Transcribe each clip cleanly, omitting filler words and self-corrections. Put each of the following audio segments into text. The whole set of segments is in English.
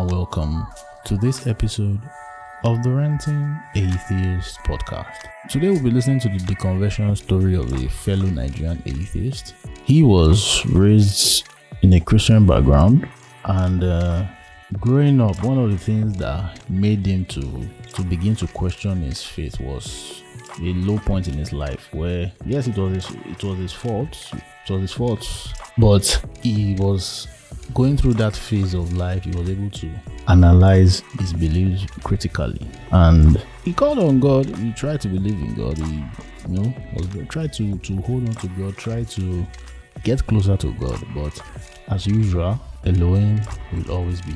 and welcome to this episode of the Ranting Atheist podcast. Today we'll be listening to the deconversion story of a fellow Nigerian atheist. He was raised in a Christian background, and growing up, one of the things that made him to begin to question his faith was a low point in his life where, yes, it was his fault, but he was going through that phase of life. He was able to analyze his beliefs critically, and he called on God. He tried to believe in God. He tried to hold on to God, try to get closer to God. But as usual, Elohim will always be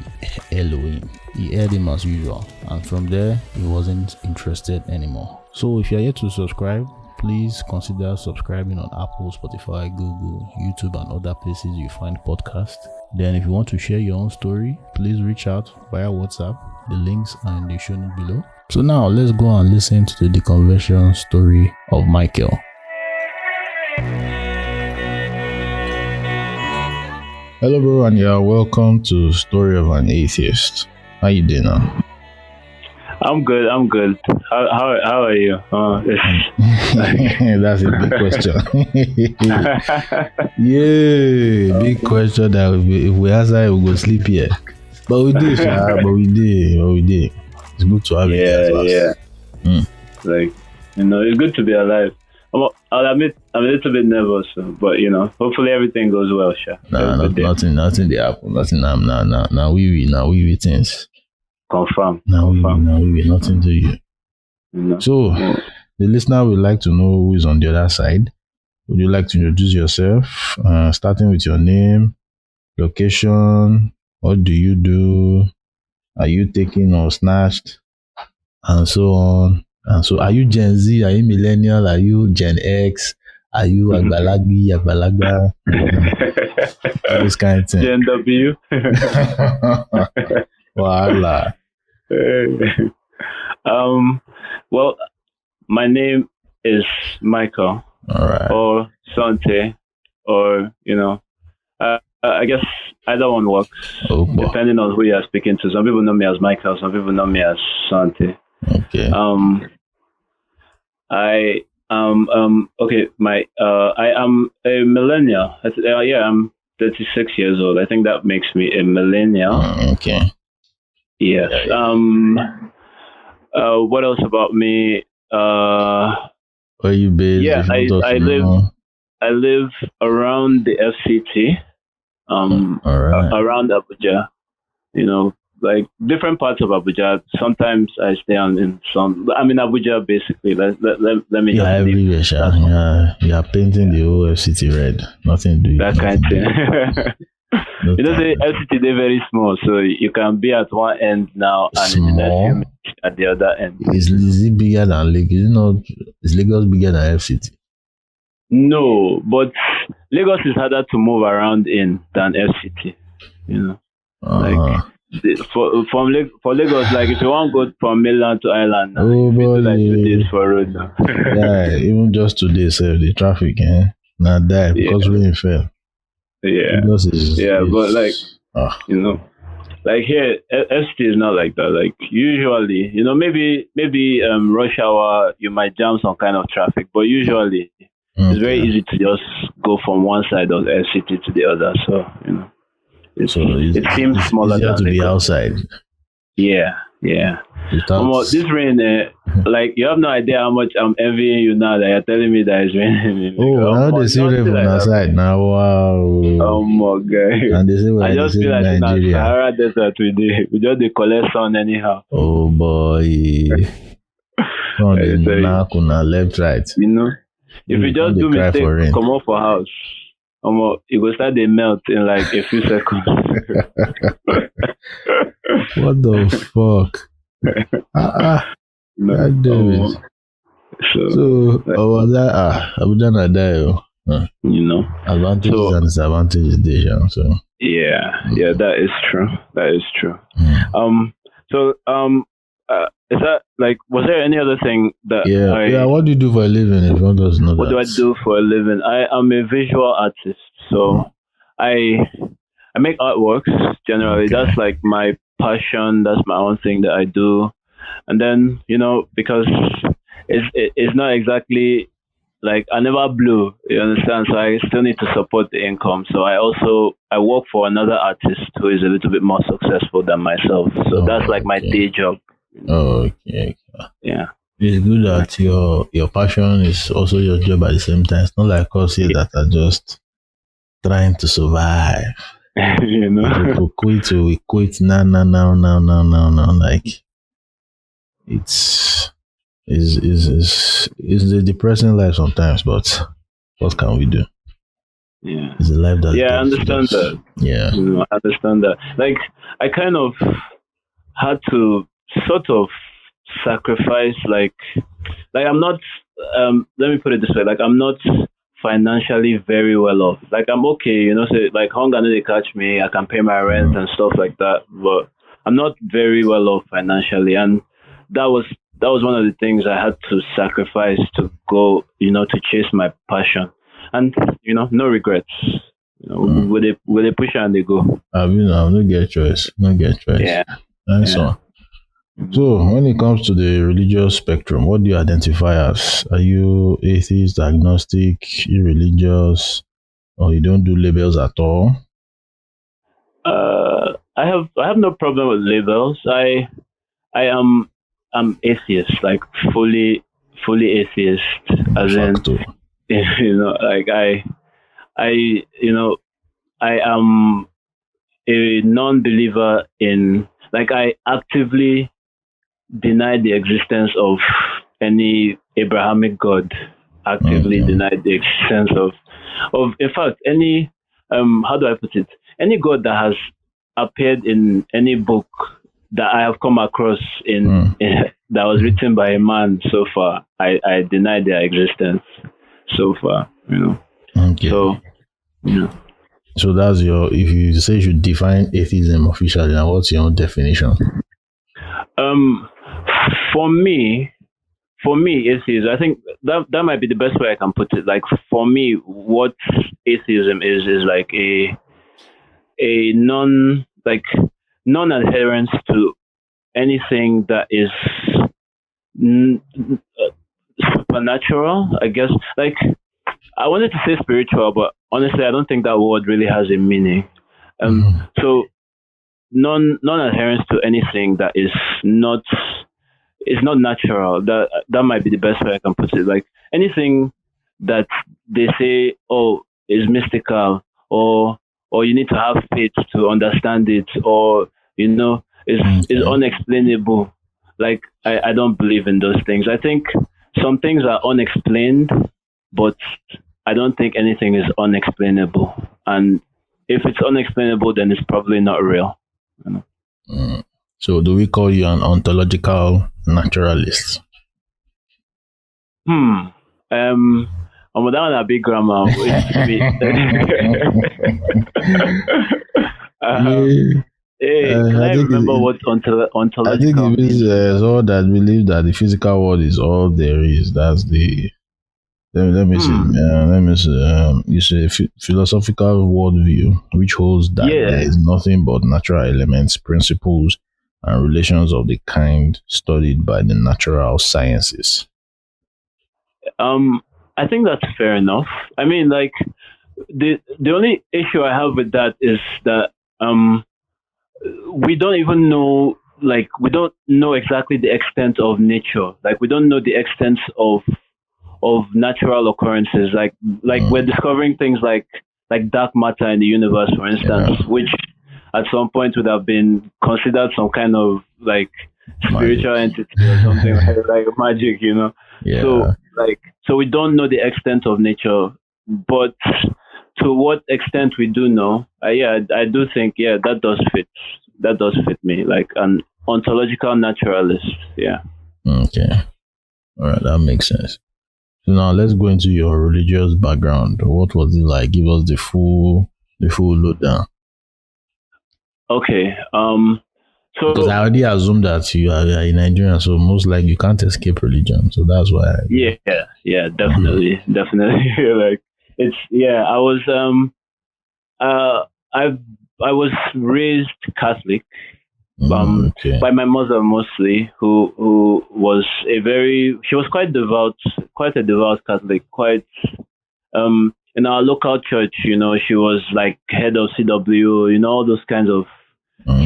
Elohim. He heard him as usual, and from there he wasn't interested anymore. So if you're yet to subscribe, please consider subscribing on Apple, Spotify, Google, YouTube, and other places you find podcasts. Then if you want to share your own story, please reach out via WhatsApp. The links are in the show notes below. So now let's go and listen to the deconversion story of Michael. Hello bro, and you're welcome to Story of an Atheist. How you doing now? I'm good. How are you? That's a big question. Yeah, big question that if we answer, we go sleep here. But we did, but we did. It's good to have you. Yeah. Like, it's good to be alive. I'll admit I'm a little bit nervous, but hopefully everything goes well, sure. Nothing they happen. Nothing. Now we things. Confirm. Now we nothing to you. So, the listener would like to know who is on the other side. Would you like to introduce yourself, starting with your name, location, what do you do, are you taken or snatched, and so on. And so, are you Gen Z, are you millennial, are you Gen X, are you Agbalagba, this kind of thing. Gen W. Voila. Well, my name is Michael, all right, or Sante, or I guess either one works, depending on who you are speaking to. Some people know me as Michael, some people know me as Sante. Okay. I am a millennial. I'm 36 years old. I think that makes me a millennial. Okay. Yes. What else about me? Where you based? Yeah, I live around the FCT. All right. Around Abuja. Like different parts of Abuja. Sometimes I stay in Abuja basically. Let me. Yeah, everywhere. Yeah, painting the whole FCT red. Nothing to do. That kind of thing. The FCT, they're very small, so you can be at one end now and small at the other end. Is it bigger than Lagos? Is Lagos bigger than FCT? No, but Lagos is harder to move around in than FCT. Like for Lagos, like if you want to go from mainland to island, now, like 2 days for road now. Yeah, even just 2 days, the traffic, not that because rain fell. Yeah, but like like here, FCT is not like that. Like usually, maybe rush hour you might jam some kind of traffic, but usually it's very easy to just go from one side of FCT to the other. So it seems smaller than to be outside. Yeah. This rain, like you have no idea how much I'm envying you now that you're telling me that it's raining. Now they see rain from outside now. Wow. Oh my God. And they say I just feel like in the Sahara Desert we just collect sun anyhow. Oh boy. On the knock on our left, right. If you just do mistake, come off for house. It will start to melt in like a few seconds. What the fuck? God damn it. So about that, Abuja na die. Advantages and disadvantages there. So yeah, that is true. Is that like, was there any other thing that what do you do for a living, if you want us to know what do I do for a living? I am a visual artist, so I make artworks generally. Okay. That's like my passion. That's my own thing that I do. And then, because it's not exactly like I never blew, you understand? So I still need to support the income. So I work for another artist who is a little bit more successful than myself. So that's like my day job. Okay. Yeah. It's good that your passion is also your job at the same time. It's not like us here that are just trying to survive. We quit now. Like it's a depressing life sometimes, but what can we do? Yeah. It's a life that I understand that. Yeah. I understand that. Like I kind of had to sort of sacrifice like I'm not let me put it this way, like I'm not financially very well off. Like I'm okay, so like hunger no dey catch me, I can pay my rent and stuff like that, but I'm not very well off financially, and that was one of the things I had to sacrifice to go, to chase my passion. And no regrets. Will they push and they go? No get choice. Yeah. Nice one. So, when it comes to the religious spectrum, what do you identify as? Are you atheist, agnostic, irreligious, or you don't do labels at all? I have no problem with labels. I'm atheist, like fully atheist, as in, like I am a non-believer in, like I actively deny the existence of any Abrahamic God. Actively deny the existence of in fact any how do I put it? Any God that has appeared in any book that I have come across in that was written by a man so far, I deny their existence so far, Okay. So So that's if you say you should define atheism officially, now what's your own definition? For me, atheism, I think that might be the best way I can put it. Like for me, what atheism is like a non-adherence to anything that is supernatural, I guess. Like I wanted to say spiritual, but honestly, I don't think that word really has a meaning. So non-adherence to anything that is not natural. That might be the best way I can put it. Like anything that they say, is mystical, or you need to have faith to understand it, or is unexplainable. Like I don't believe in those things. I think some things are unexplained, but I don't think anything is unexplainable. And if it's unexplainable, then it's probably not real. So do we call you an ontological naturalist? I'm down a big grammar. Can I remember what ontological? I think it means all that believe that the physical world is all there is. That's the. Let me see. It's a philosophical worldview which holds that there is nothing but natural elements, principles, and relations of the kind studied by the natural sciences. I think that's fair enough. I mean, like the only issue I have with that is that we don't even know, like we don't know exactly the extent of nature. Like we don't know the extent of natural occurrences. Like we're discovering things like dark matter in the universe, for instance, which at some point would have been considered some kind of like spiritual entity or something like magic, Yeah. So we don't know the extent of nature, but to what extent we do know, I do think that does fit. That does fit me, like an ontological naturalist. Yeah. Okay. All right, that makes sense. So now let's go into your religious background. What was it like? Give us the full lowdown. Okay. So because I already assumed that you are in Nigeria, so most likely you can't escape religion. So that's why. Definitely. Like it's I was I was raised Catholic, by my mother mostly, who was she was quite a devout Catholic, in our local church, she was like head of CW, all those kinds of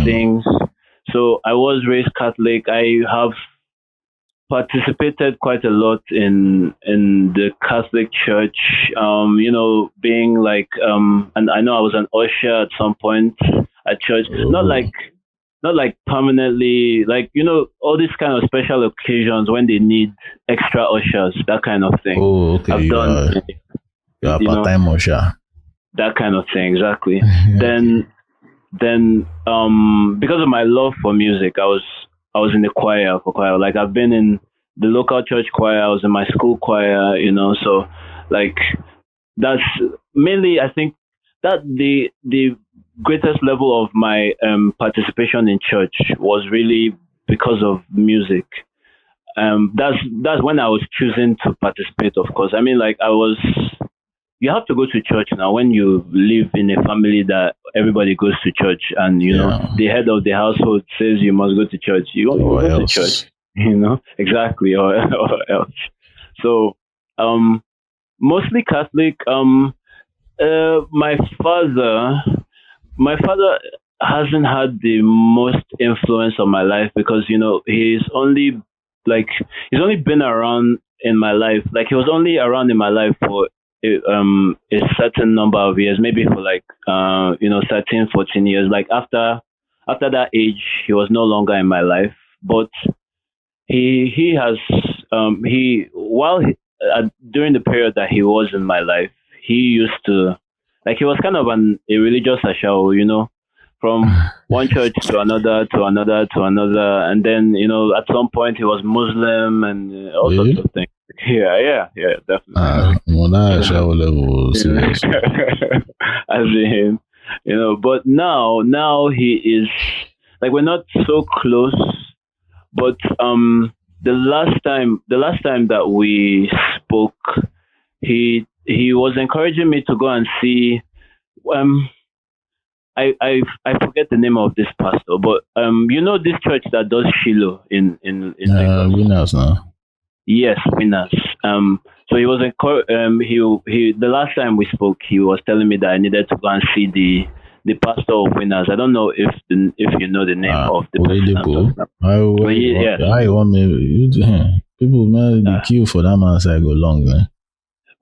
things. So I was raised Catholic. I have participated quite a lot in the Catholic Church. Being like, and I know I was an usher at some point at church. Not like permanently, like all these kind of special occasions when they need extra ushers, that kind of thing. Oh, okay. I've done. You're a part-time usher. That kind of thing, exactly. Then because of my love for music, I was in the choir for quite. Like I've been in the local church choir. I was in my school choir. So like that's mainly, I think, that the greatest level of my participation in church was really because of music. That's when I was choosing to participate. Of course, I mean, like you have to go to church now when you live in a family that everybody goes to church, and the head of the household says you must go to church. You go to church, exactly, or else. So, mostly Catholic. My father hasn't had the most influence on my life because he's only been around in my life. Like he was only around in my life for a certain number of years, maybe for 13, 14 years. Like after that age, he was no longer in my life. But he has during the period that he was in my life, he used to, like, he was kind of a religious ashawo, from one church to another, and then at some point he was Muslim and all sorts of things. Yeah, definitely. Ashawo level, serious. As in, but now he is, like, we're not so close, but the last time that we spoke, he was encouraging me to go and see. I forget the name of this pastor, but this church that does Shiloh in Winners now. Yes, Winners. So he was he the last time we spoke, he was telling me that I needed to go and see the pastor of Winners. I don't know if you know the name of the pastor. I want me people, man, the queue for that man side go long, man.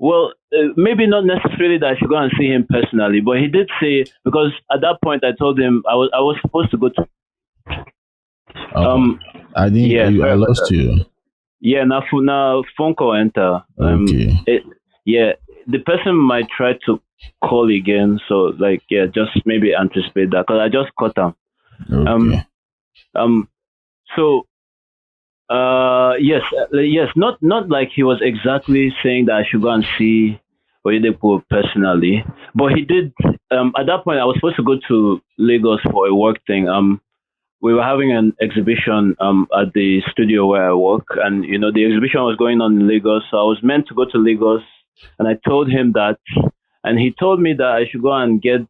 Well, maybe not necessarily that I should go and see him personally, but he did say, because at that point I told him I was supposed to go to. I think I lost you. Yeah, now phone call enter. Okay. The person might try to call again, so just maybe anticipate that, because I just caught him. Okay. So. Yes, not like he was exactly saying that I should go and see Oyedepo personally, but he did. At that point, I was supposed to go to Lagos for a work thing. We were having an exhibition at the studio where I work, and the exhibition was going on in Lagos, so I was meant to go to Lagos, and I told him that, and he told me that I should go and get.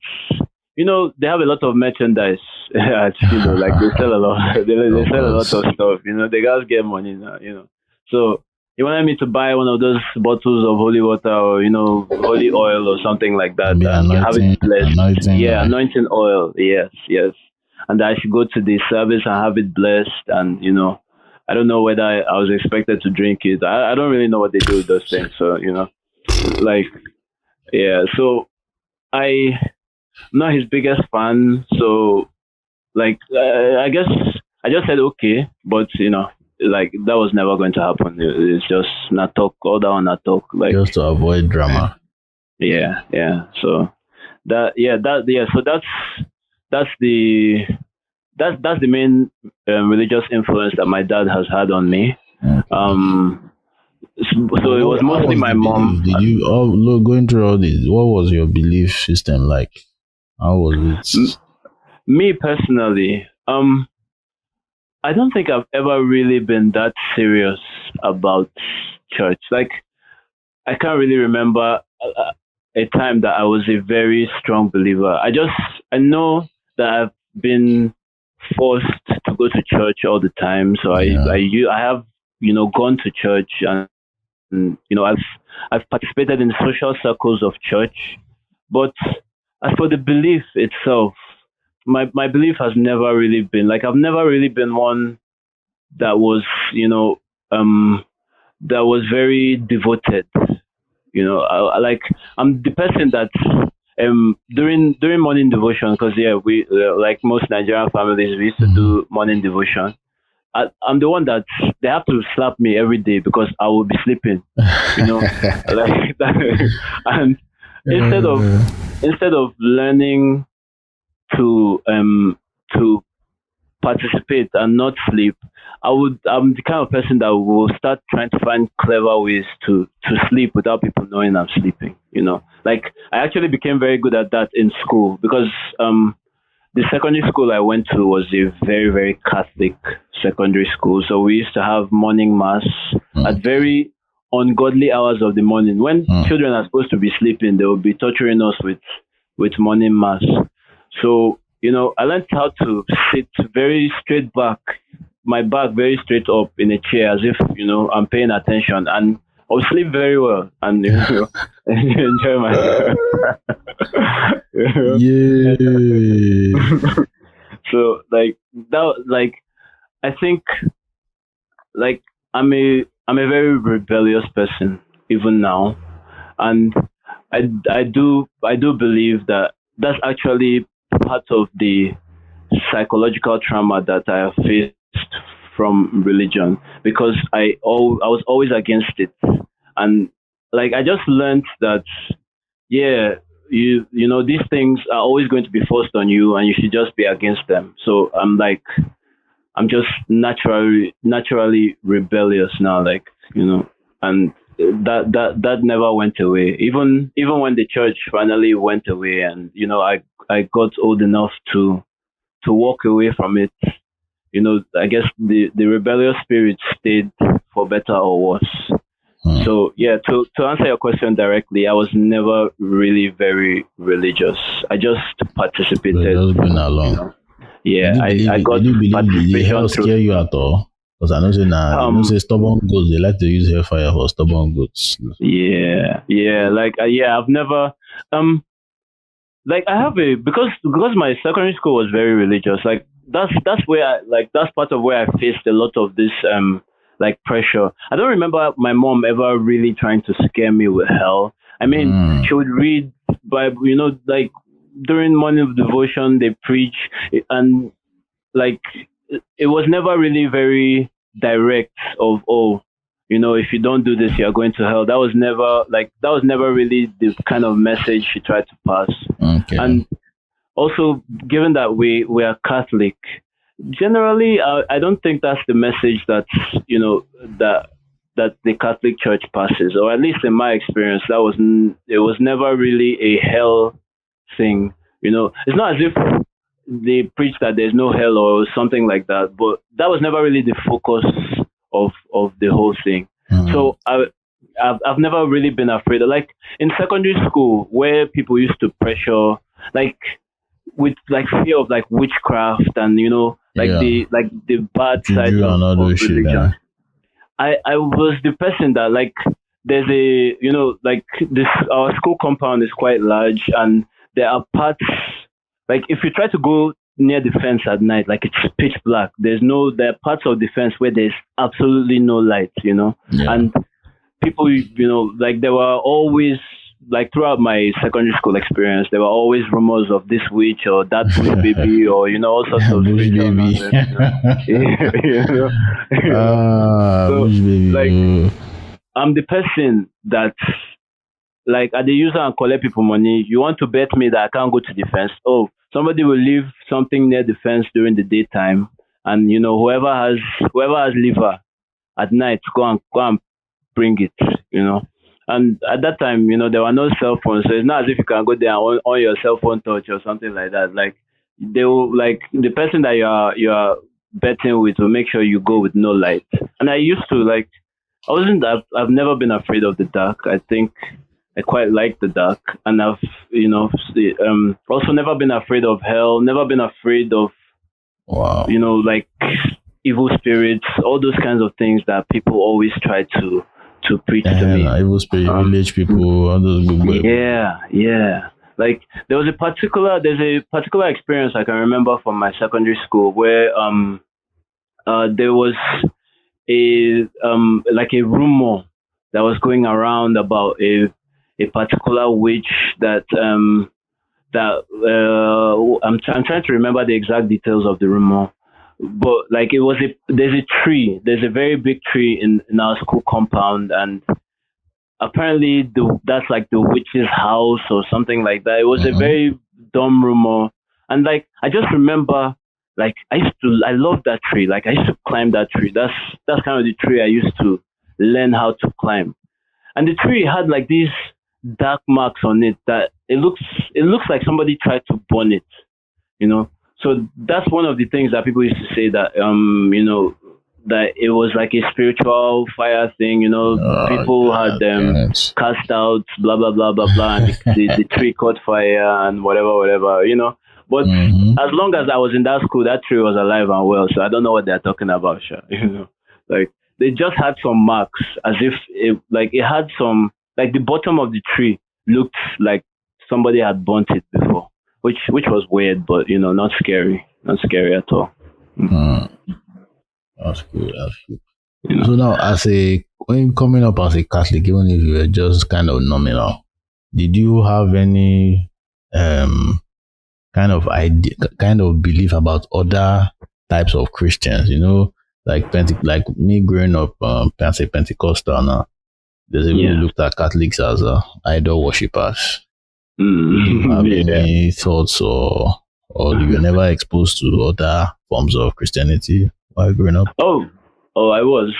They have a lot of merchandise at Shiloh. Like they sell a lot. They sell a lot of stuff. The guys get money now. So he wanted me to buy one of those bottles of holy water or holy oil or something like that. And have it blessed. Anointing oil. Yes. And I should go to the service and have it blessed. And I don't know whether I was expected to drink it. I don't really know what they do with those things. So So I'm not his biggest fan, so I guess I just said okay, but that was never going to happen. It's just not talk, all that on not talk, just to avoid drama. Yeah. So so that's the main religious influence that my dad has had on me. Okay. So it was mostly my mom. Did you going through all this? What was your belief system like? How was it? Me personally, I don't think I've ever really been that serious about church. Like, I can't really remember a time that I was a very strong believer. I know that I've been forced to go to church all the time. So I have gone to church, and I've participated in social circles of church. But as for the belief itself, my belief has never really been like, I've never really been one that was that was very devoted. I'm the person that during morning devotion, because we like most Nigerian families, we used to do morning devotion. I'm the one that they have to slap me every day because I will be sleeping, like that. And instead of learning to participate and not sleep, I'm the kind of person that will start trying to find clever ways to sleep without people knowing I'm sleeping. Like I actually became very good at that in school, because the secondary school I went to was a very, very Catholic secondary school. So we used to have morning mass at very ungodly hours of the morning. When children are supposed to be sleeping, they will be torturing us with morning mass. So, I learned how to sit very straight back, my back very straight up in a chair, as if, I'm paying attention, and I'll sleep very well and enjoy myself. Yeah. So I think I'm a very rebellious person even now, and I do believe that that's actually part of the psychological trauma that I have faced from religion, because I was always against it, and I just learned that these things are always going to be forced on you, and you should just be against them. So I'm just naturally rebellious now, and that never went away. Even when the church finally went away, and I got old enough to walk away from it, I guess the rebellious spirit stayed for better or worse. So to answer your question directly, I was never really very religious. I just participated. Along. I got participation. Did hell scare you at all? Because I know say stubborn goats, they like to use hellfire for stubborn goats. I've never I have because my secondary school was very religious. That's where that's part of where I faced a lot of this pressure. I don't remember my mom ever really trying to scare me with hell. I mean, she would read Bible, during morning devotion they preach, and it was never really very direct of, if you don't do this, you're going to hell. That was never really the kind of message she tried to pass. Okay. And also, given that we are Catholic, generally, I don't think that's the message that the Catholic Church passes, or at least in my experience, it was never really a hell thing. It's not as if they preach that there's no hell or something like that, but that was never really the focus of the whole thing. So I've never really been afraid. In secondary school, where people used to pressure, with fear of witchcraft and the bad side of religion. I was the person that there's this, our school compound is quite large, and there are parts if you try to go near the fence at night, it's pitch black. There are parts of the fence where there's absolutely no light, and people, there were always, throughout my secondary school experience, there were always rumors of this witch or that witch baby, or all sorts of witch baby. Witch baby. I'm the person that at the user and collect people money. You want to bet me that I can't go to the fence? Oh, somebody will leave something near the fence during the daytime, and whoever has liver at night, go and bring it. And at that time, there were no cell phones, so it's not as if you can go there and on your cell phone touch or something like that. They will, the person that you are betting with will make sure you go with no light. And I used to I've never been afraid of the dark. I think I quite like the dark, and I've also never been afraid of hell, never been afraid of Wow. Like evil spirits, all those kinds of things that people always try to preach to me. Evil spirit, village people, all those people. Yeah. Like there's a particular experience I can remember from my secondary school where there was a rumor that was going around about a particular witch that I'm trying to remember the exact details of the rumor, but like there's a very big tree in our school compound, and apparently that's like the witch's house or something like that. It was a very dumb rumor, and like I just remember, like I love that tree. Like I used to climb that tree. That's kind of the tree I used to learn how to climb. And the tree had like these dark marks on it that it looks like somebody tried to burn it, So that's one of the things that people used to say, that that it was like a spiritual fire thing, people had them cast out, blah blah blah blah blah, and the tree caught fire and whatever. But as long as I was in that school, that tree was alive and well. So I don't know what they're talking about, like they just had some marks, as if it had some, like the bottom of the tree looked like somebody had burnt it before, which was weird, but not scary at all. That's good. So now, when coming up as a Catholic, even if you were just kind of nominal, did you have any kind of idea, kind of belief about other types of Christians? Like me growing up, Pentecostal now. There's even looked at Catholics as idol worshippers. Do you have any thoughts, or you were never exposed to other forms of Christianity while growing up? Oh, I was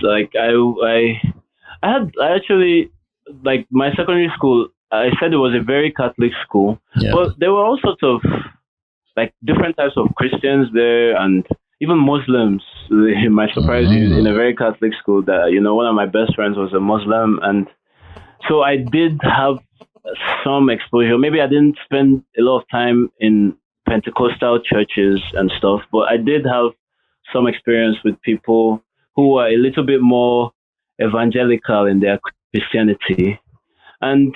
like I actually, like my secondary school. I said it was a very Catholic school, but there were all sorts of like different types of Christians there, and even Muslims. It might surprise you, in a very Catholic school, that one of my best friends was a Muslim, and so I did have some exposure. Maybe I didn't spend a lot of time in Pentecostal churches and stuff, but I did have some experience with people who were a little bit more evangelical in their Christianity, and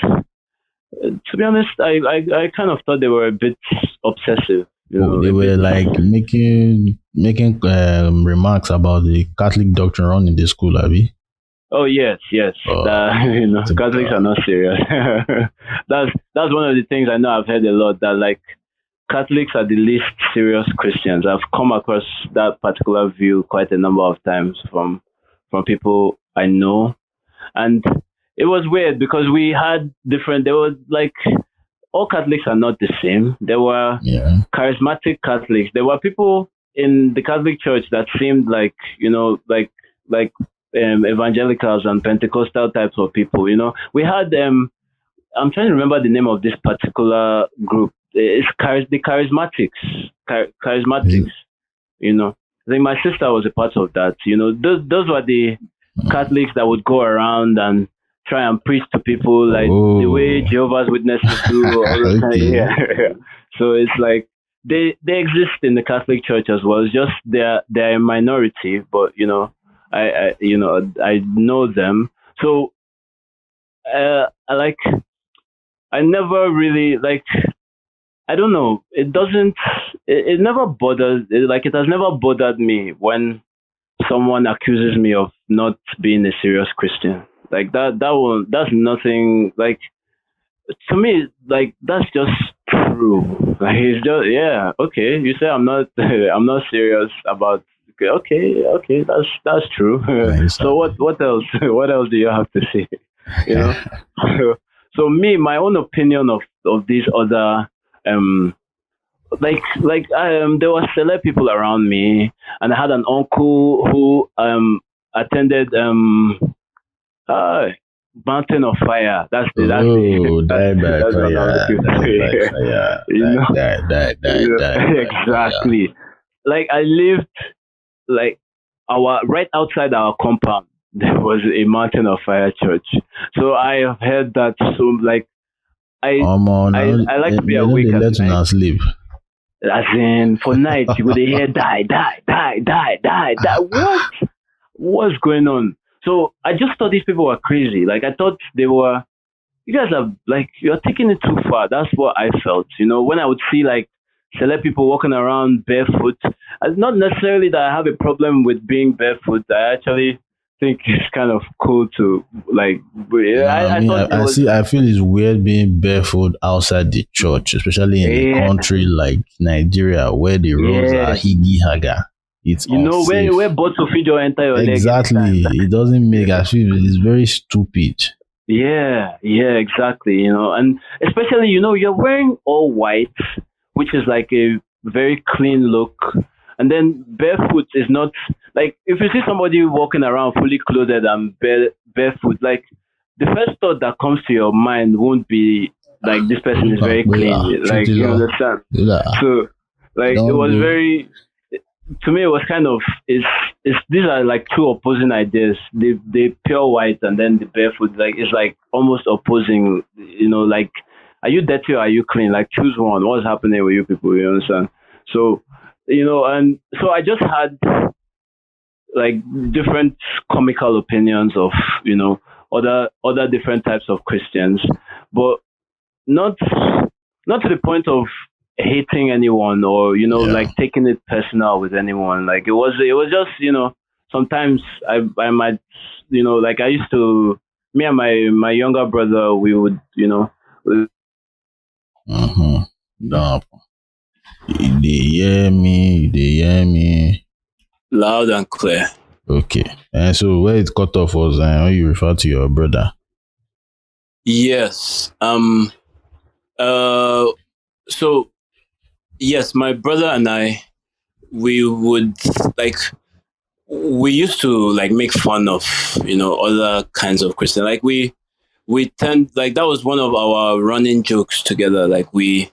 to be honest, I kind of thought they were a bit obsessive. They were like making remarks about the Catholic doctrine run in the school, Abby. Oh yes. Catholics are not serious. That's one of the things I know. I've heard a lot, that like Catholics are the least serious Christians. I've come across that particular view quite a number of times from people I know, and it was weird because we had different. There was like, all Catholics are not the same. There were charismatic Catholics. There were people in the Catholic Church that seemed like evangelicals and Pentecostal types of people. We had I'm trying to remember the name of this particular group. It's the charismatics. Charismatics. I think my sister was a part of that. Those were the Catholics that would go around and try and preach to people like the way Jehovah's Witnesses do. So it's like they exist in the Catholic Church as well. It's just they're a minority, but I know them. So I never really I don't know. It never bothers. It has never bothered me when someone accuses me of not being a serious Christian. Like that's nothing. Like, to me, like, that's just true. Like, it's just, okay. You say I'm not serious about. Okay, that's true. So what else? What else do you have to say? So my own opinion of these other there were celeb people around me, and I had an uncle who attended Mountain of Fire. Exactly. Like, I lived right outside our compound. There was a Mountain of Fire church. So I have heard that. So like, I like to be awake at night. Sleep. As in, for nights, you would hear die. What's going on? So I just thought these people were crazy. Like, I thought they were, you guys are, like, you're taking it too far. That's what I felt. When I would see, like, select people walking around barefoot, not necessarily that I have a problem with being barefoot. I actually think it's kind of cool to, like, I feel it's weird being barefoot outside the church, especially in a country like Nigeria where the roads are higgy haga. It's unsafe. where boats will feed your entire leg. Exactly. It doesn't make I feel it's very stupid. Yeah, exactly. And especially, you're wearing all white, which is like a very clean look. And then barefoot is not, like, if you see somebody walking around fully clothed and barefoot, like, the first thought that comes to your mind won't be like, this person is very clean. Like, you understand? So, like, it was very, to me, it was kind of, these are like two opposing ideas. The pure white and then the barefoot, like, it's like almost opposing, like, are you dirty or are you clean? Like, choose one. What's happening with you people? You understand? So, and so I just had, like, different comical opinions of, other different types of Christians, but not to the point of hating anyone or, like, taking it personal with anyone. Like, it was just, sometimes I might, like, I used to, me and my younger brother, we would, No. They hear me. Loud and clear. Okay. And so where it cut off was when you refer to your brother. Yes. So yes, my brother and I, we would, like, we used to, like, make fun of, other kinds of Christian. Like, we tend, like, that was one of our running jokes together. Like, we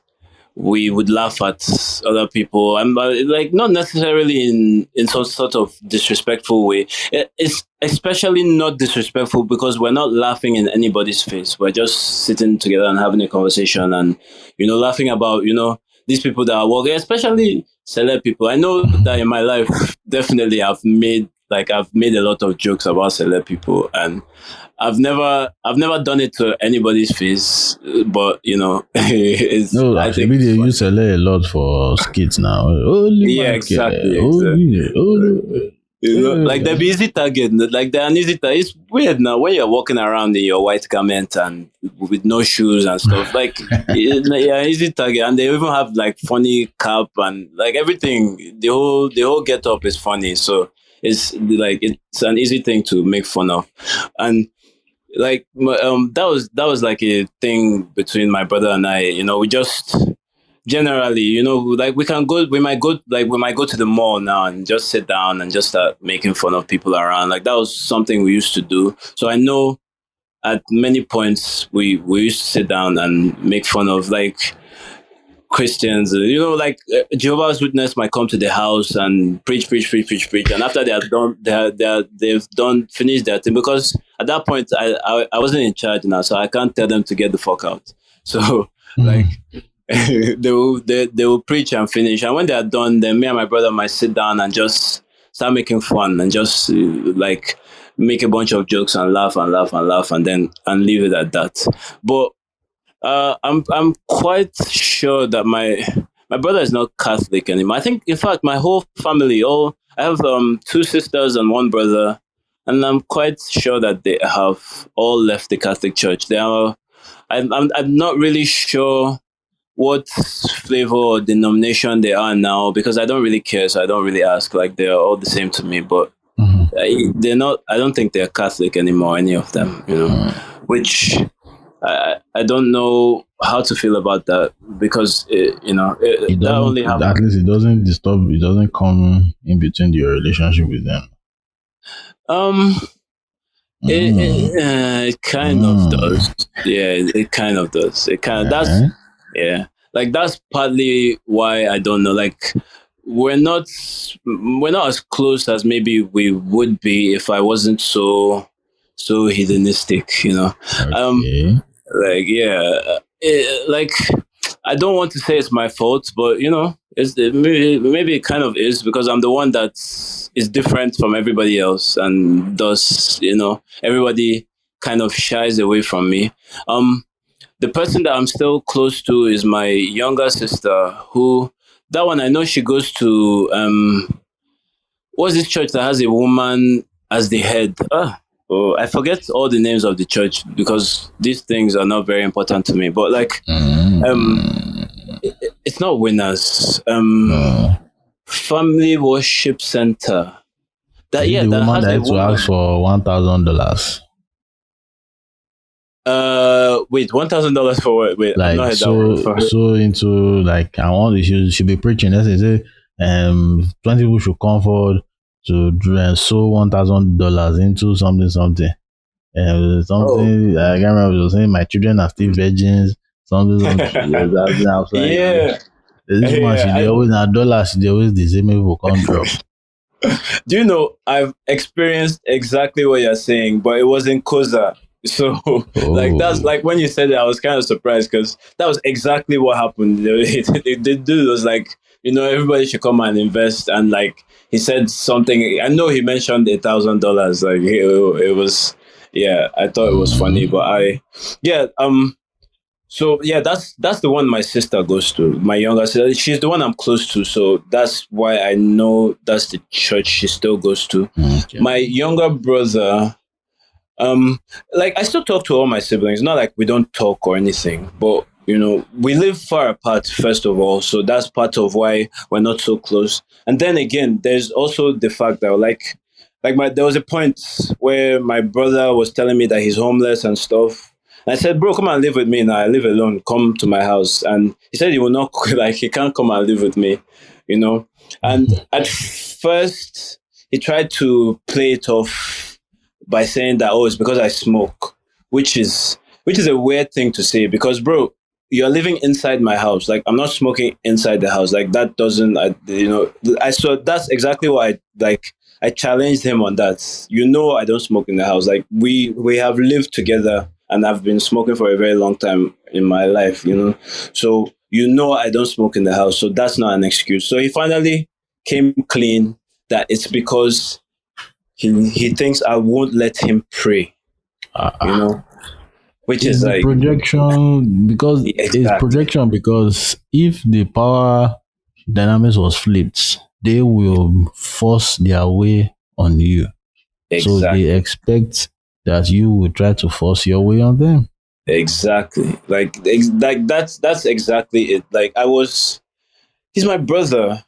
would laugh at other people, and like, not necessarily in some sort of disrespectful way. It's especially not disrespectful because we're not laughing in anybody's face. We're just sitting together and having a conversation, and laughing about these people that are working, especially celeb people. I know that in my life, definitely I've made a lot of jokes about celeb people, and I've never done it to anybody's face, but it's, no, actually they use a lot for skits now. Exactly. Like, they're easy target. Like, they're an easy target. It's weird now when you're walking around in your white garment and with no shoes and stuff. Like, easy target, and they even have, like, funny cap and, like, everything. The whole get up is funny, so it's like, it's an easy thing to make fun of, and, like, that was like a thing between my brother and I. We just generally, like, we might go to the mall now and just sit down and just start making fun of people around. Like, that was something we used to do. So I know at many points we used to sit down and make fun of, like, Christians, like, Jehovah's Witness might come to the house and preach, and after they are done, they've finished their thing, because at that point I wasn't in charge now, so I can't tell them to get the fuck out. So like, they will preach and finish, and when they are done, then me and my brother might sit down and just start making fun and just like make a bunch of jokes and laugh and then leave it at that. But I'm quite sure that my brother is not Catholic anymore. I think, in fact, my whole family, I have 2 sisters and 1 brother, and I'm quite sure that they have all left the Catholic Church. I'm not really sure what flavor or denomination they are now, because I don't really care, so I don't really ask. Like, they're all the same to me, but they're not. I don't think they're Catholic anymore, any of them. Which. I don't know how to feel about that, because that only happens. At least it doesn't disturb. It doesn't come in between your relationship with them. It kind of does. Yeah, it kind of does. It kind of like, that's partly why I don't know. Like, we're not as close as maybe we would be if I wasn't so hedonistic. Okay. Like, like, I don't want to say it's my fault, but Maybe it kind of is, because I'm the one that is different from everybody else, and thus, everybody kind of shies away from me. The person that I'm still close to is my younger sister, who, that one I know she goes to, what's this church that has a woman as the head? Oh, I forget all the names of the church because these things are not very important to me. But like, it's not Winners. Family Worship Center. That the woman that had to ask for $1,000. Wait, $1,000 for what? Wait, like, I've not heard so, that one before. So into like, I want she be preaching. Let's say 20 people should come forward to sow $1,000 into something. Something. I can't remember. It was saying my children are still virgins. Something. I was like, yeah. This woman, she always had dollars. She always the same people come drop. Do you know, I've experienced exactly what you're saying, but it was in Koza. So like, that's like, when you said it, I was kind of surprised because that was exactly what happened. The dude was like, everybody should come and invest, and like he said something. I know he mentioned $1,000. Like it was, yeah. I thought it was funny, but So yeah, that's the one my sister goes to. My younger sister, she's the one I'm close to, so that's why I know that's the church she still goes to. Okay. My younger brother, like, I still talk to all my siblings. Not like we don't talk or anything, but we live far apart, first of all, so that's part of why we're not so close. And then again, there's also the fact that there was a point where my brother was telling me that he's homeless and stuff. I said, bro, come and live with me now. I live alone. Come to my house. And he said he will not, like, he can't come and live with me, And at first, he tried to play it off by saying that, it's because I smoke, which is a weird thing to say, because, bro, you're living inside my house. Like, I'm not smoking inside the house. Like, that doesn't, so that's exactly why I challenged him on that. I don't smoke in the house. Like, we have lived together, and I've been smoking for a very long time in my life, So, I don't smoke in the house. So that's not an excuse. So he finally came clean that it's because he thinks I won't let him pray, which is like projection, because it's projection, because if the power dynamics was flipped, they will force their way on you. Exactly. So they expect that you will try to force your way on them. Exactly. Like that's exactly it. Like, he's my brother,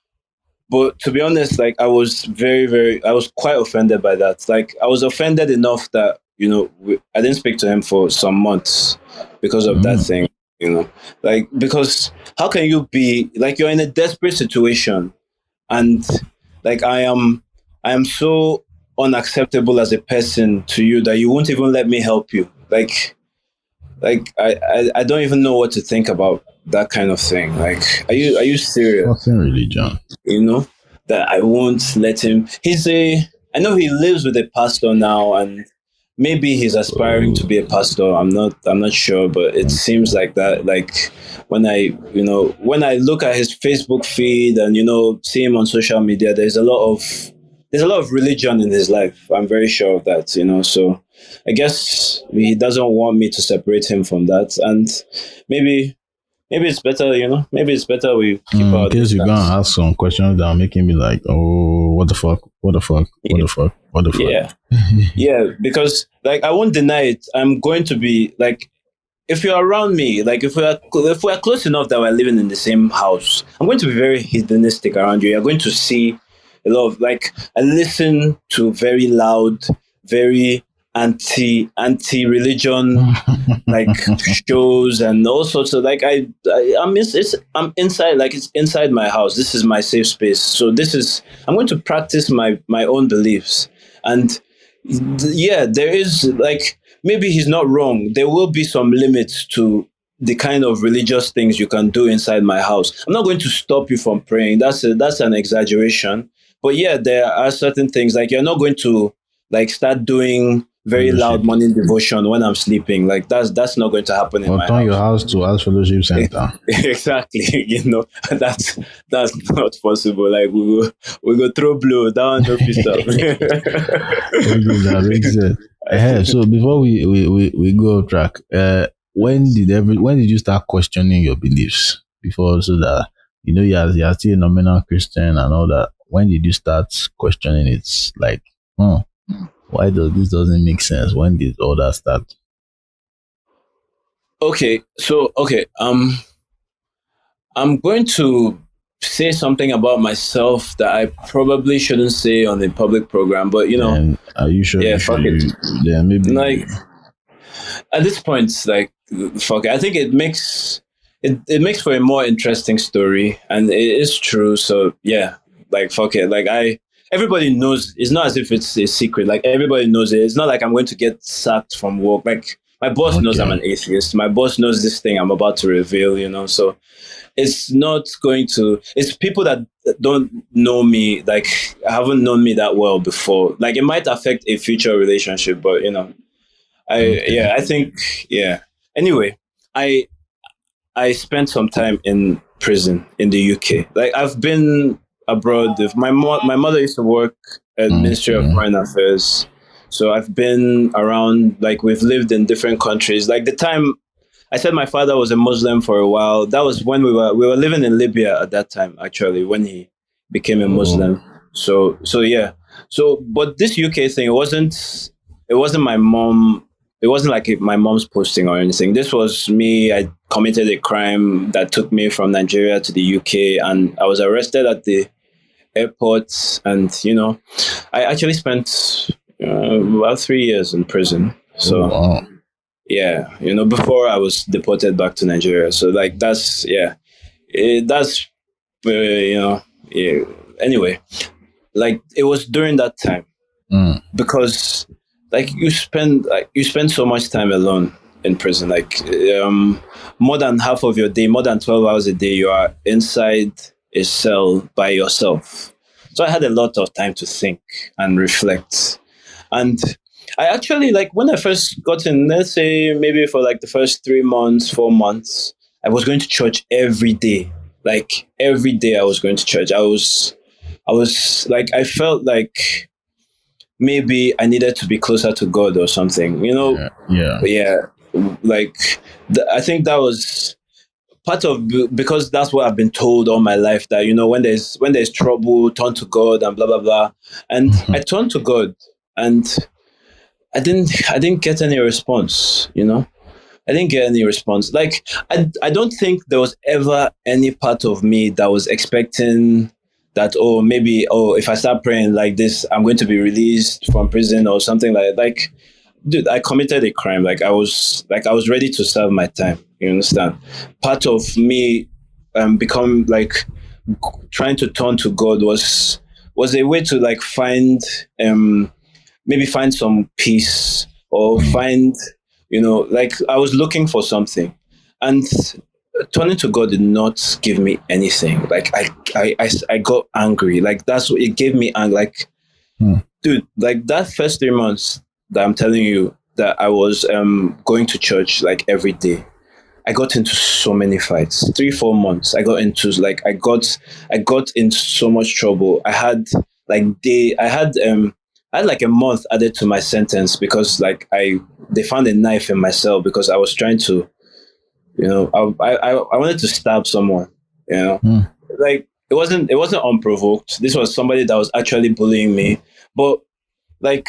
but to be honest, like, I was I was quite offended by that. Like, I was offended enough that, I didn't speak to him for some months because of that thing, like, because how can you be like, you're in a desperate situation, and like, I am so unacceptable as a person to you that you won't even let me help you. Like I don't even know what to think about that kind of thing. Like, are you serious? Nothing really, John. That I won't let him. I know he lives with a pastor now, and maybe he's aspiring to be a pastor. I'm not sure, but it seems like that. Like, when I look at his Facebook feed and see him on social media, there's a lot of religion in his life. I'm very sure of that. So I guess he doesn't want me to separate him from that, and maybe it's better, maybe it's better we keep our distance. You're gonna ask some questions that are making me like, what the fuck? Yeah, because like, I won't deny it. I'm going to be like, if you're around me, like, if we're close enough that we're living in the same house, I'm going to be very hedonistic around you. You're going to see a lot of, like, I listen to very loud, very anti-religion like shows and all sorts of, like, I'm inside, like, it's inside my house. This is my safe space. So I'm going to practice my own beliefs. And yeah, there is, like, maybe he's not wrong. There will be some limits to the kind of religious things you can do inside my house. I'm not going to stop you from praying. That's an exaggeration. But yeah, there are certain things, like, you're not going to, like, start doing very loud morning devotion when I'm sleeping. Like that's not going to happen in my house. Turn your house to house fellowship center. Exactly. That's not possible. Like we go throw blow down no piece up. That makes sense. So before we go off track, when did you start questioning your beliefs before, so that you are still a nominal Christian and all that? When did you start questioning it? Like, why doesn't make sense? When did all that start? Okay, I'm going to say something about myself that I probably shouldn't say on a public program, but And are you sure? Yeah, fuck it. Yeah, maybe. Like at this point, like fuck it. I think it makes for a more interesting story, and it is true. So yeah, like fuck it. Like everybody knows. It's not as if it's a secret. Like everybody knows it. It's not like I'm going to get sacked from work. Like my boss knows I'm an atheist. My boss knows this thing I'm about to reveal. So it's not going to. It's people that don't know me. Like haven't known me that well before. Like it might affect a future relationship, but I think Anyway, I spent some time in prison in the UK. Like I've been abroad. My mother used to work at Ministry of Foreign Affairs, so I've been around. Like we've lived in different countries. Like the time I said my father was a Muslim for a while. That was when we were living in Libya at that time. Actually, when he became a Muslim. So yeah. So but this UK thing, it wasn't my mom. It wasn't like my mom's posting or anything. This was me. I committed a crime that took me from Nigeria to the UK, and I was arrested at the airport. And I actually spent about 3 years in prison. So yeah, before I was deported back to Nigeria. So like that's Anyway, like it was during that time because. Like you spend so much time alone in prison. Like more than half of your day, more than 12 hours a day, you are inside a cell by yourself. So I had a lot of time to think and reflect. And I actually, like when I first got in, let's say maybe for like the first 3 months, 4 months, I was going to church every day. Like every day I was going to church. I was like, I felt like maybe I needed to be closer to God or something, Yeah. Like, I think that was part of, because that's what I've been told all my life, that, when there's trouble, turn to God and blah, blah, blah. And I turned to God and I didn't get any response, I didn't get any response. Like, I don't think there was ever any part of me that was expecting that, maybe, if I start praying like this, I'm going to be released from prison or something like that. Like, dude, I committed a crime. Like I was ready to serve my time. You understand? Part of me become like trying to turn to God was a way to like find maybe find some peace or find, like I was looking for something. And turning to God did not give me anything. Like I got angry. Like that's what it gave me. And like, dude, like that first 3 months that I'm telling you that I was going to church like every day, I got into so many fights. 3-4 months, I got into so much trouble. I had like a month added to my sentence because like they found a knife in my cell because I was trying to. I wanted to stab someone, like it wasn't unprovoked. This was somebody that was actually bullying me, but like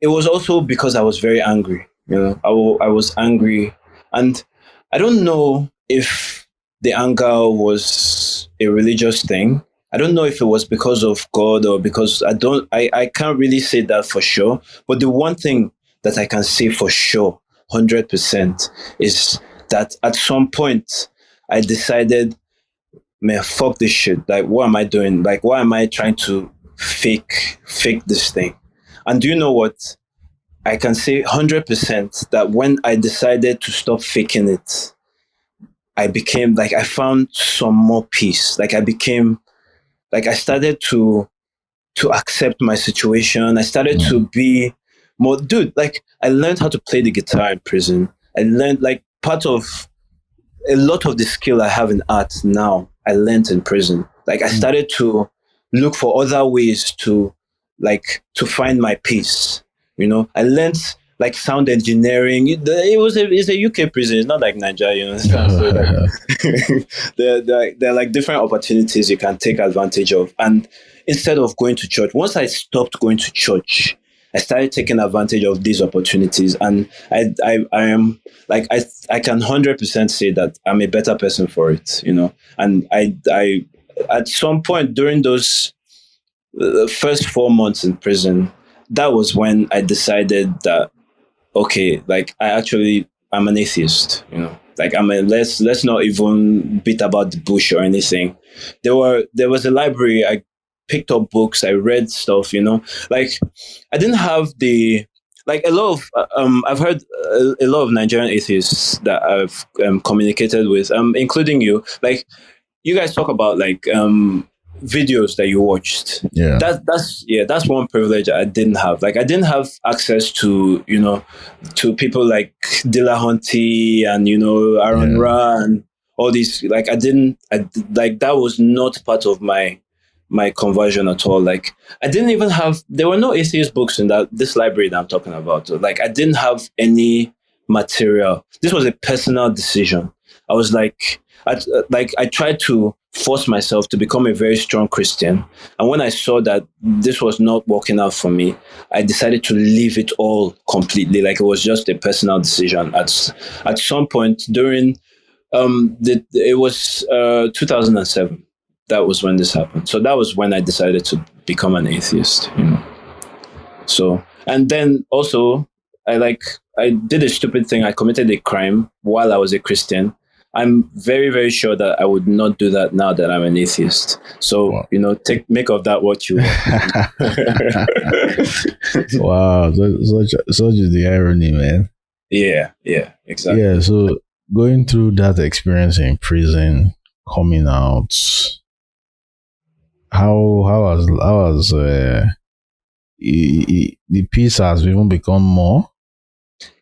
it was also because I was very angry. I was angry, and I don't know if the anger was a religious thing. I don't know if it was because of God or because I can't really say that for sure. But the one thing that I can say for sure, 100%, is that at some point I decided, man, fuck this shit. Like, what am I doing? Like, why am I trying to fake this thing? And do you know what? I can say 100% that when I decided to stop faking it, I became like, I found some more peace. Like I started to accept my situation. I started to be more, dude. Like I learned how to play the guitar in prison. I learned like part of a lot of the skill I have in art now. I learned in prison. Like I started to look for other ways to find my peace. I learned like sound engineering. It's a UK prison. It's not like Nigeria. So like, there are like different opportunities you can take advantage of. And instead of going to church, once I stopped going to church, I started taking advantage of these opportunities, and I am like I can 100% say that I'm a better person for it. And I at some point during those first 4 months in prison, that was when I decided that okay, like I'm an atheist. Like let's not even beat about the bush or anything. There was a library. I picked up books. I read stuff. Like I didn't have a lot of I've heard a lot of Nigerian atheists that I've communicated with, including you. Like you guys talk about like videos that you watched. Yeah. That's one privilege I didn't have. Like I didn't have access to to people like Dillahunty and Aaron Ra and all these. Like like that was not part of my conversion at all. Like I didn't even have. There were no atheist books in this library that I'm talking about. Like I didn't have any material. This was a personal decision. I was like I tried to force myself to become a very strong Christian. And when I saw that this was not working out for me, I decided to leave it all completely. Like it was just a personal decision. At some point during it was 2007. That was when this happened. So that was when I decided to become an atheist. So, and then also I did a stupid thing. I committed a crime while I was a Christian. I'm very, very sure that I would not do that now that I'm an atheist. So, wow. Make of that what you want. Wow, such is the irony, man. Yeah, exactly. Yeah, so going through that experience in prison, coming out, how has the peace has even become more?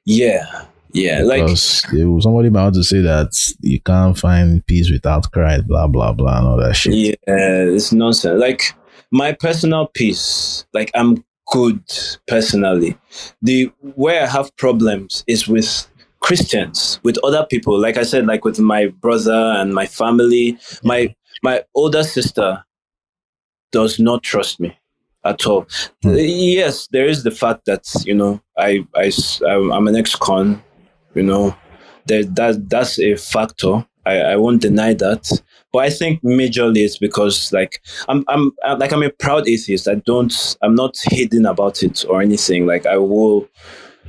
Yeah, because somebody might want to say that you can't find peace without Christ, blah blah blah, and all that shit. Yeah, it's nonsense. Like my personal peace, like I'm good personally. Where I have problems is with Christians, with other people. Like I said, like with my brother and my family. My older sister does not trust me at all. Yes, there is the fact that I'm an ex-con. That's a factor. I won't deny that. But I think majorly it's because like I'm a proud atheist. I'm not hidden about it or anything. Like I will,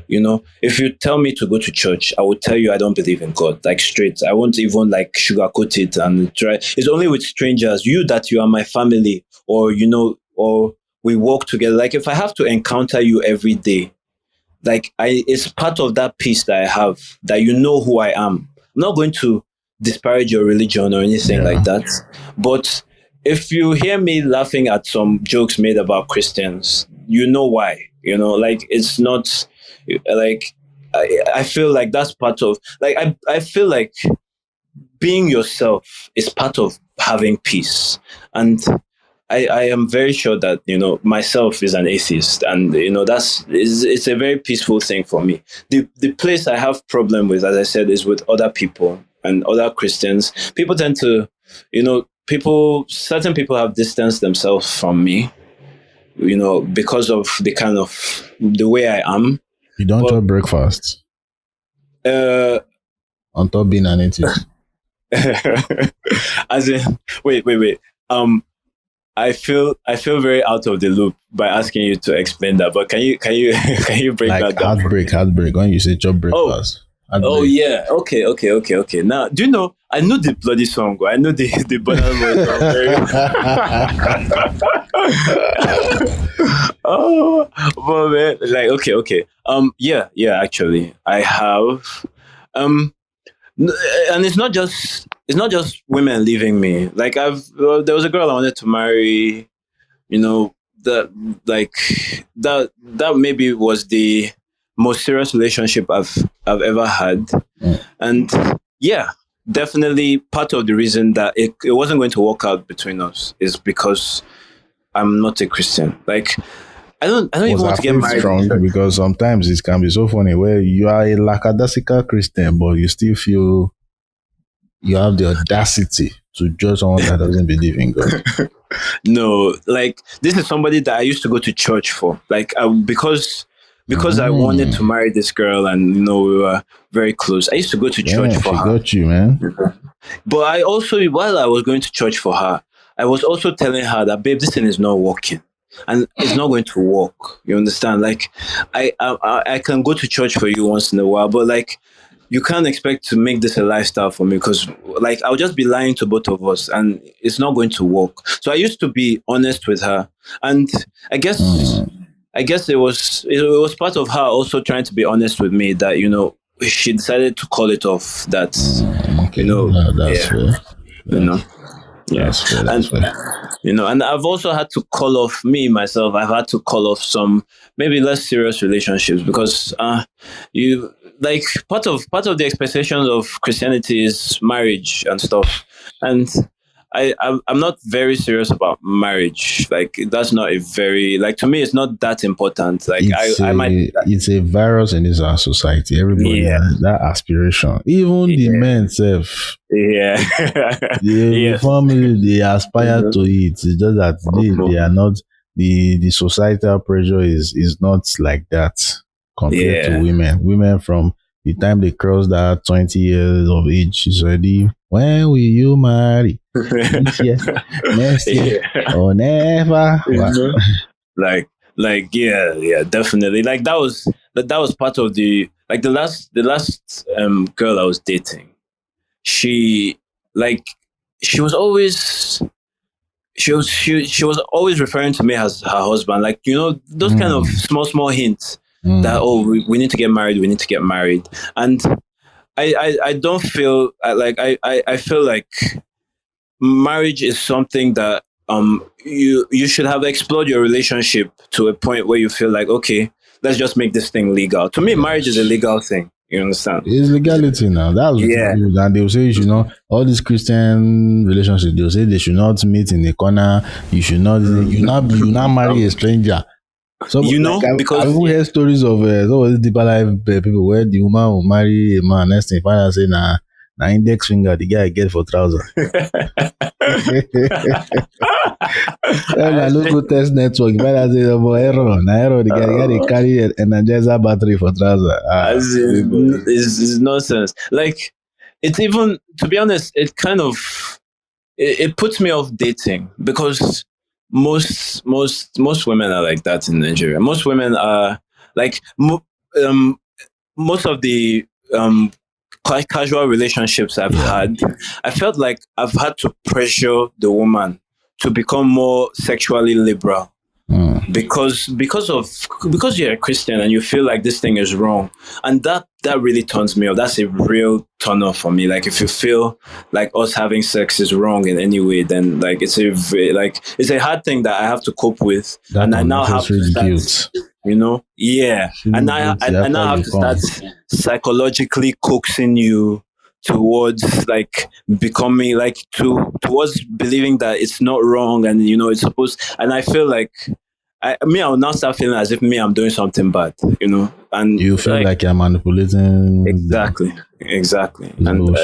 if you tell me to go to church, I will tell you I don't believe in God, like straight. I won't even like sugarcoat it and try. It's only with strangers, that you are my family, or or we walk together. Like if I have to encounter you every day, like it's part of that peace that I have, that who I am. I'm not going to disparage your religion or anything like that. But if you hear me laughing at some jokes made about Christians, you know why. Like it's not like I feel like that's part of like I feel like being yourself is part of having peace. And I am very sure that myself is an atheist, and it's a very peaceful thing for me. The place I have problem with, as I said, is with other people and other Christians. People tend to, certain people have distanced themselves from me, because of the way I am. You don't try breakfast. On top being an atheist. As in, wait. I feel very out of the loop by asking you to explain that. But can you break that down? Heartbreak. When you say chop breakfast. Oh yeah. Okay. Now, do you know? I know the bloody song. I know the banana song. Oh, but man, like okay. Yeah. Actually, I have. And it's not just women leaving me. Like there was a girl I wanted to marry. that maybe was the most serious relationship I've ever had. And yeah, definitely part of the reason that it wasn't going to work out between us is because I'm not a Christian. Like, I don't even want to get married. Strong because sometimes it can be so funny where you are a lackadaisical Christian, but you still feel you have the audacity to judge someone that doesn't believe in God. No, like, this is somebody that I used to go to church for. Like, because I wanted to marry this girl, and we were very close. I used to go to church for her. Got you, man. But I also, while I was going to church for her, I was also telling her that, babe, this thing is not working, and it's not going to work. You understand? Like, I can go to church for you once in a while, but like, you can't expect to make this a lifestyle for me, because like, I'll just be lying to both of us, and it's not going to work. So I used to be honest with her, and I guess it was part of her also trying to be honest with me that she decided to call it off. That that's fair. That's fair. And I've also had to call off myself. I've had to call off some maybe less serious relationships, because part of the expectations of Christianity is marriage and stuff, and I'm not very serious about marriage. Like, that's not a very, like, to me, it's not that important. Like, it's a virus in this our society. Everybody has that aspiration. Even the men self. Yeah. The family, they aspire to it. It's just that they are not, the societal pressure is not like that compared to women. Women, from the time they cross that 20 years of age, is already, when will you marry? This year, next year, or never. Yeah, definitely. Like, that was part of the, like, the last girl I was dating. She was always referring to me as her husband. Like, those kind of small hints that, we need to get married, and I don't feel like I feel like marriage is something that you should have explored your relationship to a point where you feel like, okay, let's just make this thing legal. To me, marriage is a legal thing. You understand? It's legality now. That's and they'll say all these Christian relationships, they'll say they should not meet in a corner. You should not you not marry a stranger. So because I've heard stories of some of these deeper life people where the woman will marry a man, next thing find out say na index finger the guy get for trouser. I look at test network, find out say error. The guy they carry an energizer battery for trouser. It's nonsense. Like, it's even, to be honest, it kind of it puts me off dating, because most women are like that in Nigeria. Most women are like most of the casual relationships I've had, I felt like I've had to pressure the woman to become more sexually liberal. Because you're a Christian and you feel like this thing is wrong, and that really turns me off. That's a real turn off for me. Like, if you feel like us having sex is wrong in any way, then like it's a hard thing that I have to cope with, and I now have to start, guilt. And I now have to start psychologically coaxing you towards like becoming like towards believing that it's not wrong, and it's supposed. And I feel like I'll now start feeling as if I'm doing something bad, and you feel like you're manipulating. Exactly. And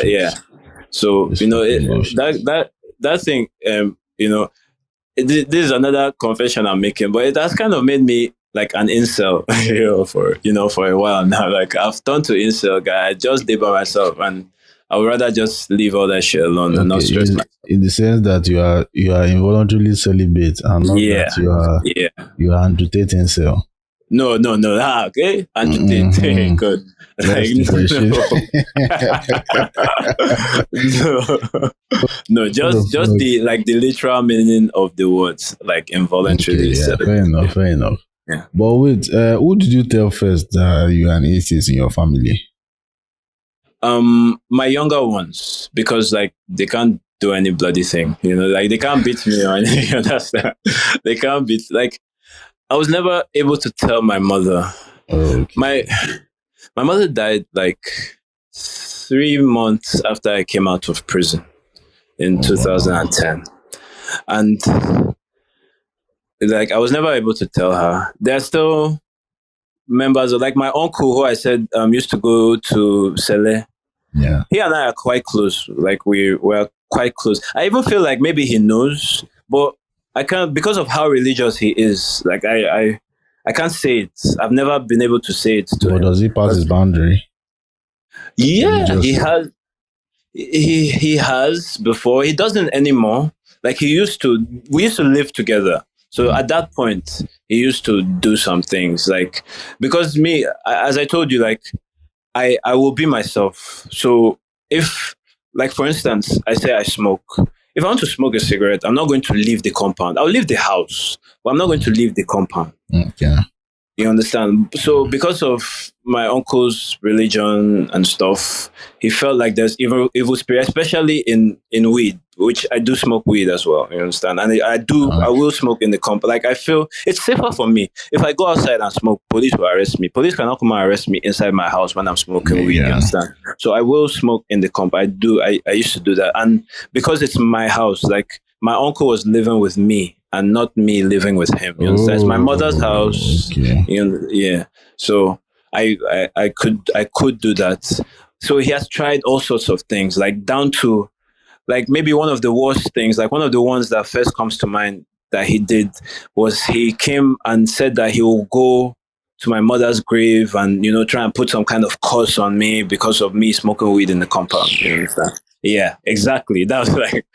so that thing, this is another confession I'm making, but it has kind of made me like an incel, for a while now. Like, I've turned to incel guy. I just did by myself, and I would rather just leave all that shit alone and not stress myself. In the sense that you are involuntarily celibate, and not that you are amputating incel. No. Okay, amputating. Good. Like, no, just the literal meaning of the words, like involuntarily. Okay, fair enough. Yeah. But wait, who did you tell first that you are an atheist in your family? My younger ones, because like they can't do any bloody thing, like they can't beat me or anything. They can't beat, like, I was never able to tell my mother. Okay. My mother died like 3 months after I came out of prison in 2010. And like I was never able to tell her. There are still members of, like, my uncle, who I said used to go to Sele. Yeah. He and I are quite close. Like we were quite close. I even feel like maybe he knows, but I can't, because of how religious he is. Like I can't say it. I've never been able to say it to him. But does he pass his boundary? Yeah, he has. He has before. He doesn't anymore. Like he used to. We used to live together. So at that point, he used to do some things, like, because me, as I told you, like I will be myself. So if, like, for instance, I say I smoke. If I want to smoke a cigarette, I'm not going to leave the compound. I'll leave the house, but I'm not going to leave the compound. Okay. You understand? So because of my uncle's religion and stuff, he felt like there's evil spirit, especially in weed, which I do smoke weed as well. You understand? And I will smoke in the compound. Like I feel it's safer for me. If I go outside and smoke, police will arrest me. Police cannot come and arrest me inside my house when I'm smoking weed. You understand? So I will smoke in the compound. I used to do that. And because it's my house, like my uncle was living with me and not me living with him. You understand? It's my mother's house. Okay. Yeah. So I could do that. So he has tried all sorts of things, like down to, like, maybe one of the worst things, like one of the ones that first comes to mind that he did was he came and said that he will go to my mother's grave and, you know, try and put some kind of curse on me because of me smoking weed in the compound. You understand? Yeah, exactly. That was like,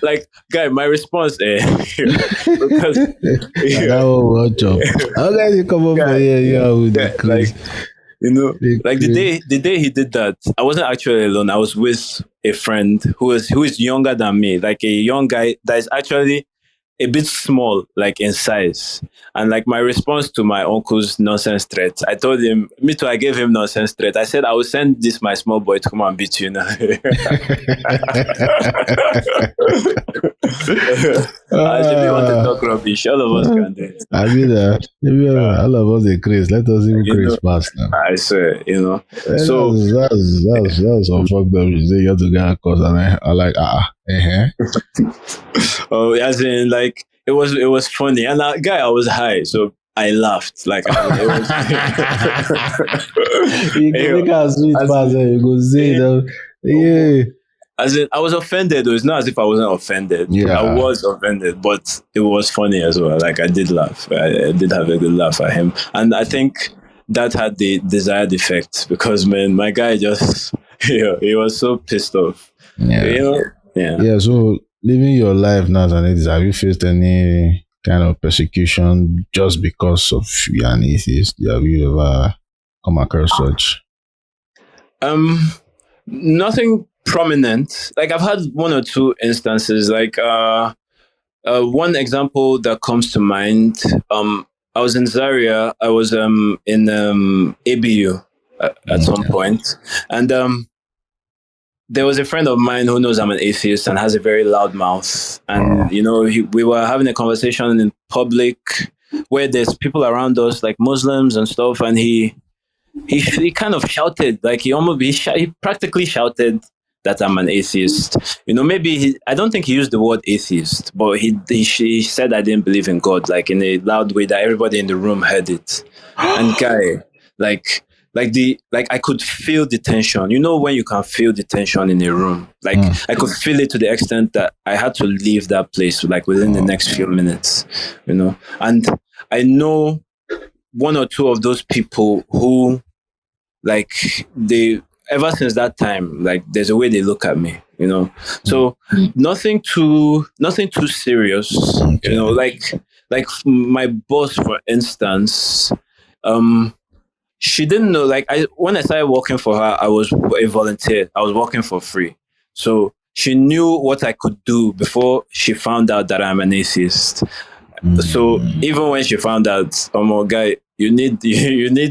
like, guy, my response, because that was one job. How can you come up here? Like, you know, like the day he did that, I wasn't actually alone. I was with a friend who is younger than me, like a young guy that is actually a bit small, like in size. And like my response to my uncle's nonsense threat, I told him, me too, I gave him nonsense threat. I said, I will send this my small boy to come and beat you now. I said, want to talk rubbish. All of us can do it. I mean, all of us are crazy. Let us even crazy fast now. I swear, you know. So that's some fucked up. You say you have to get a course, and I like, Oh, as in, like, it was funny, and that guy, I was high, so I laughed. Like, it was. You can make a sweet pass, you go say that. Yeah. As in, I was offended. Though. It's not as if I wasn't offended. Yeah. I was offended, but it was funny as well. Like, I did laugh. I did have a good laugh at him, and I think that had the desired effect because, man, my guy just, he was so pissed off. Yeah. You know? Yeah. Yeah. So, living your life now, have you faced any kind of persecution just because of you're an atheist? Have you ever come across such? Nothing prominent. Like, I've had one or two instances. Like, one example that comes to mind. I was in Zaria. I was in ABU at some point, and there was a friend of mine who knows I'm an atheist and has a very loud mouth. And, you know, we were having a conversation in public where there's people around us, like Muslims and stuff. And he kind of shouted, like he practically shouted that I'm an atheist. You know, maybe I don't think he used the word atheist, but he said I didn't believe in God, like in a loud way that everybody in the room heard it. And guy, like I could feel the tension. You know when you can feel the tension in a room? Like I could feel it to the extent that I had to leave that place like within the next few minutes, you know. And I know one or two of those people who, like, they, ever since that time, like there's a way they look at me, you know. So nothing too serious, you know, like my boss, for instance, she didn't know, like, when I started working for her, I was a volunteer. I was working for free. So she knew what I could do before she found out that I'm an atheist. So even when she found out, oh my guy, you need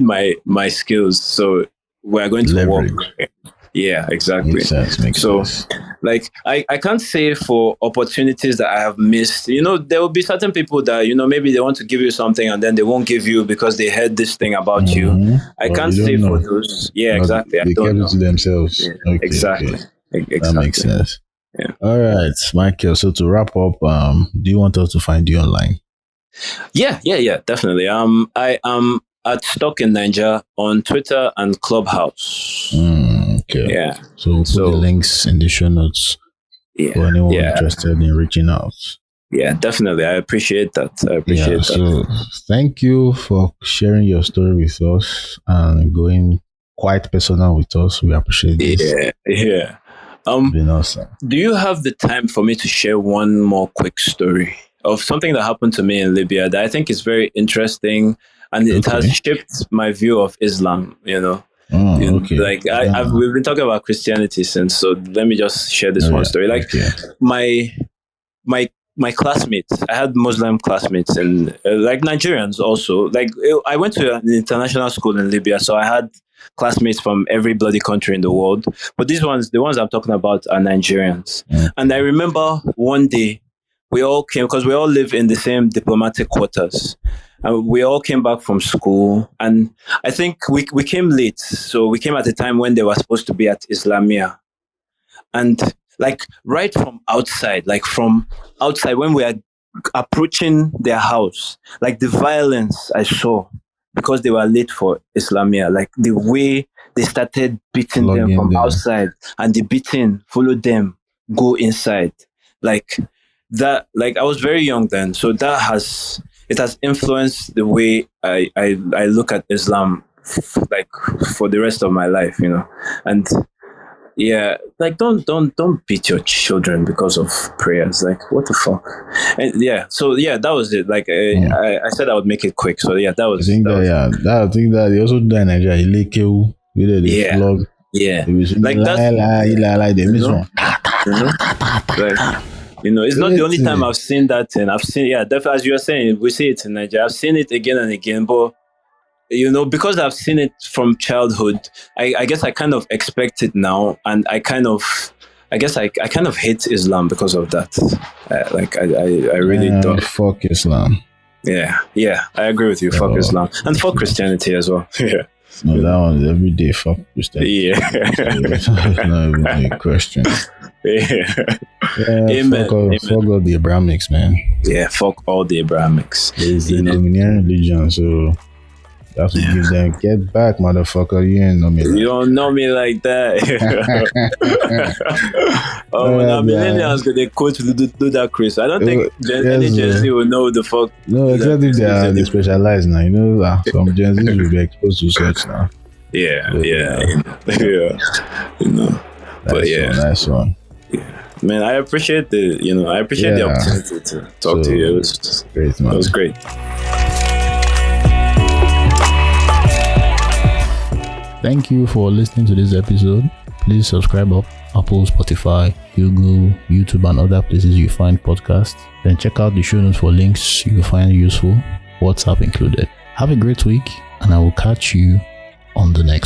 my skills. So we're going to work. Yeah, exactly. Makes sense. Like, I can't say for opportunities that I have missed. You know, there will be certain people that, you know, maybe they want to give you something and then they won't give you because they heard this thing about you. I Well, can't say for those. Yeah, exactly. They kept it to themselves. Yeah, Okay, exactly. Okay. That makes sense. Yeah. All right, Michael. So to wrap up, do you want us to find you online? Yeah, definitely. I am at Stock in Nigeria on Twitter and Clubhouse. Okay. Yeah. So we'll put the links in the show notes for anyone interested in reaching out. Yeah, definitely. I appreciate that. that. So thank you for sharing your story with us and going quite personal with us. We appreciate this. Yeah. Been awesome. Do you have the time for me to share one more quick story of something that happened to me in Libya that I think is very interesting, and it has shaped my view of Islam, you know? Okay. Like we've been talking about Christianity since, so let me just share this one story. Like my classmates, I had Muslim classmates and like Nigerians also. Like I went to an international school in Libya, so I had classmates from every bloody country in the world. But the ones I'm talking about are Nigerians. And I remember one day we all came, because we all live in the same diplomatic quarters. And we all came back from school, and I think we came late. So we came at a time when they were supposed to be at Islamia. And like right from outside when we are approaching their house, like the violence I saw because they were late for Islamia, like the way they started beating them from outside, and the beating followed them go inside. Like that, like I was very young then. So it has influenced the way I look at Islam, like for the rest of my life, you know. And yeah, like don't beat your children because of prayers. Like what the fuck? And so that was it. Like I said I would make it quick. So that was. I think that they also do in Nigeria. They flog. Yeah, like that. You know, it's not the only time I've seen that, and I've seen definitely, as you are saying, we see it in Nigeria. I've seen it again and again, but you know, because I've seen it from childhood, I guess I kind of expect it now, and I kind of hate Islam because of that. I really don't. Fuck Islam. Yeah, I agree with you. Fuck Islam and fuck Christianity as well. Yeah. No, that one's every day. Fuck Christianity. Yeah. It's not even a question. Amen. Fuck all the Abrahamics, man. Yeah, fuck all the Abrahamics. It's the Nigerian religion, so you have to give them, get back, motherfucker. You ain't know me. You don't know me like that. Now millennials they quote to do that, Chris. I don't think any Gen Z will know the fuck. No, except if they specialize now. You know, some Gen Z will be exposed to such now. Yeah. You know, nice one. Man, I appreciate the opportunity to talk to you. It was great, man. It was great. Thank you for listening to this episode. Please subscribe up Apple, Spotify, Google, YouTube, and other places you find podcasts. Then check out the show notes for links you find useful, WhatsApp included. Have a great week, and I will catch you on the next